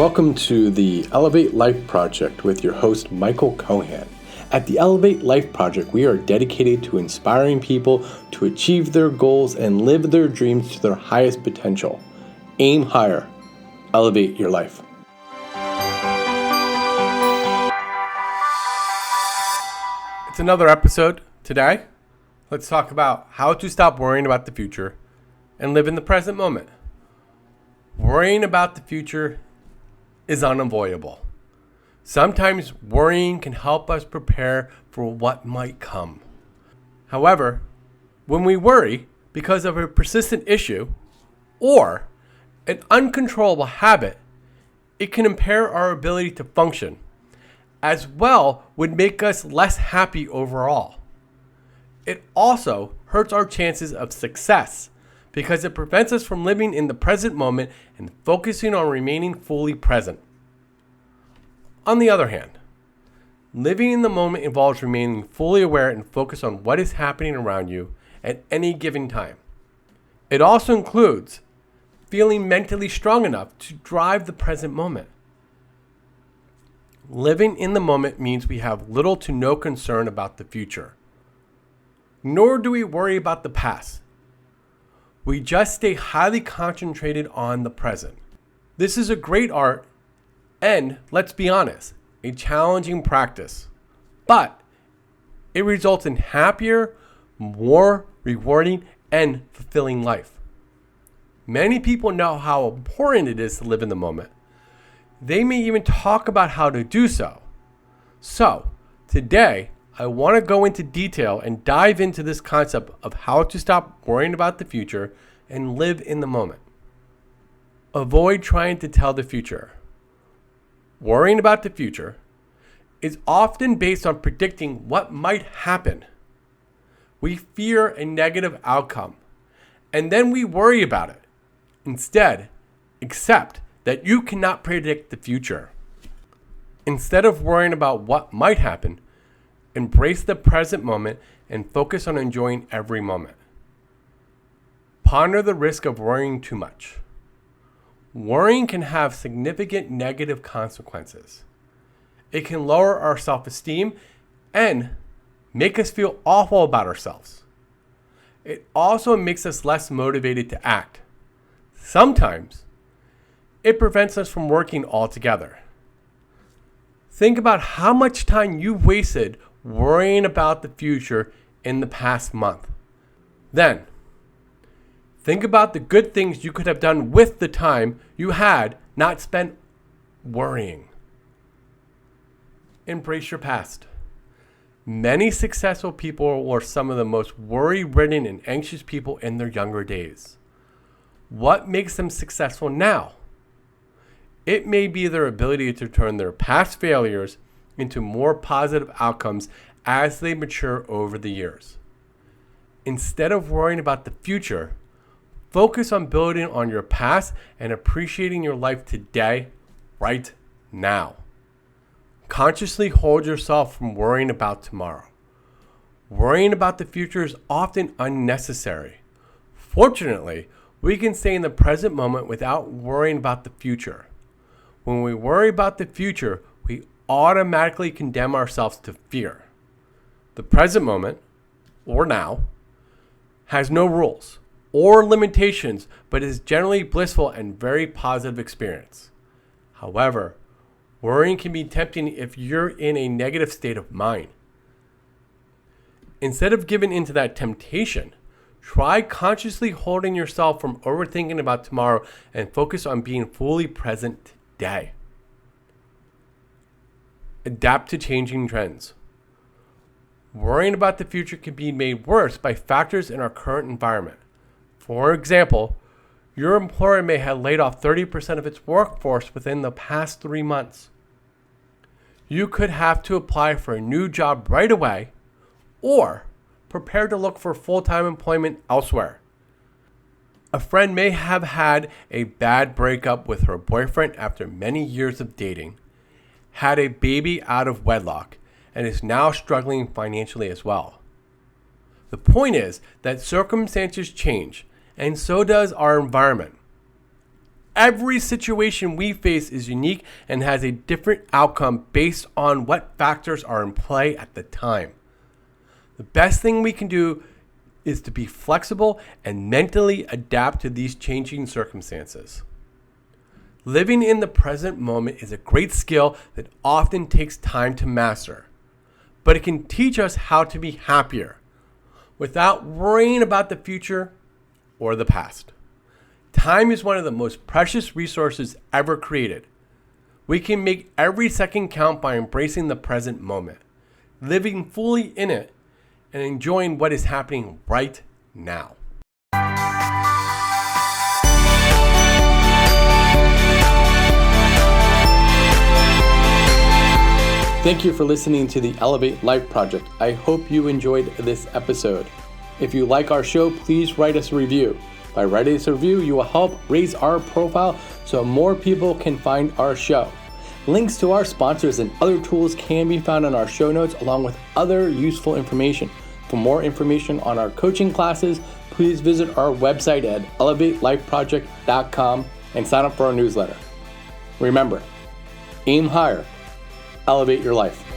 Welcome to the Elevate Life Project with your host, Michael Kohan. At the Elevate Life Project, we are dedicated to inspiring people to achieve their goals and live their dreams to their highest potential. Aim higher. Elevate your life. It's another episode. Today, let's talk about how to stop worrying about the future and live in the present moment. Worrying about the future is unavoidable. Sometimes worrying can help us prepare for what might come. However, when we worry because of a persistent issue or an uncontrollable habit, it can impair our ability to function, as well would make us less happy overall. It also hurts our chances of success because it prevents us from living in the present moment and focusing on remaining fully present. On the other hand, living in the moment involves remaining fully aware and focused on what is happening around you at any given time. It also includes feeling mentally strong enough to drive the present moment. Living in the moment means we have little to no concern about the future. Nor do we worry about the past. We just stay highly concentrated on the present. This is a great art and, let's be honest, a challenging practice. But it results in happier, more rewarding, and fulfilling life. Many people know how important it is to live in the moment. They may even talk about how to do so. So, today, I want to go into detail and dive into this concept of how to stop worrying about the future and live in the moment. Avoid trying to tell the future. Worrying about the future is often based on predicting what might happen. We fear a negative outcome, and then we worry about it. Instead, accept that you cannot predict the future. Instead of worrying about what might happen, embrace the present moment and focus on enjoying every moment. Ponder the risk of worrying too much. Worrying can have significant negative consequences. It can lower our self-esteem and make us feel awful about ourselves. It also makes us less motivated to act. Sometimes, it prevents us from working altogether. Think about how much time you've wasted worrying about the future in the past month. Then, think about the good things you could have done with the time you had not spent worrying. Embrace your past. Many successful people were some of the most worry-ridden and anxious people in their younger days. What makes them successful now? It may be their ability to turn their past failures into more positive outcomes as they mature over the years. Instead of worrying about the future, focus on building on your past and appreciating your life today, right now. Consciously hold yourself from worrying about tomorrow. Worrying about the future is often unnecessary. Fortunately, we can stay in the present moment without worrying about the future. When we worry about the future, we automatically condemn ourselves to fear. The present moment, or now, has no rules or limitations, but is generally blissful and very positive experience. However, worrying can be tempting if you're in a negative state of mind. Instead of giving into that temptation, try consciously holding yourself from overthinking about tomorrow and focus on being fully present today. Adapt to changing trends. Worrying about the future can be made worse by factors in our current environment. For example, your employer may have laid off 30% of its workforce within the past 3 months. You could have to apply for a new job right away or prepare to look for full-time employment elsewhere. A friend may have had a bad breakup with her boyfriend after many years of dating, had a baby out of wedlock, and is now struggling financially as well. The point is that circumstances change, and so does our environment. every situation we face is unique and has a different outcome based on what factors are in play at the time. The best thing we can do is to be flexible and mentally adapt to these changing circumstances. Living in the present moment is a great skill that often takes time to master, but it can teach us how to be happier without worrying about the future or the past. Time is one of the most precious resources ever created. We can make every second count by embracing the present moment, living fully in it, and enjoying what is happening right now. Thank you for listening to the Elevate Life Project. I hope you enjoyed this episode. If you like our show, please write us a review. By writing us a review, you will help raise our profile so more people can find our show. Links to our sponsors and other tools can be found in our show notes, along with other useful information. For more information on our coaching classes, please visit our website at elevatelifeproject.com and sign up for our newsletter. Remember, aim higher, elevate your life.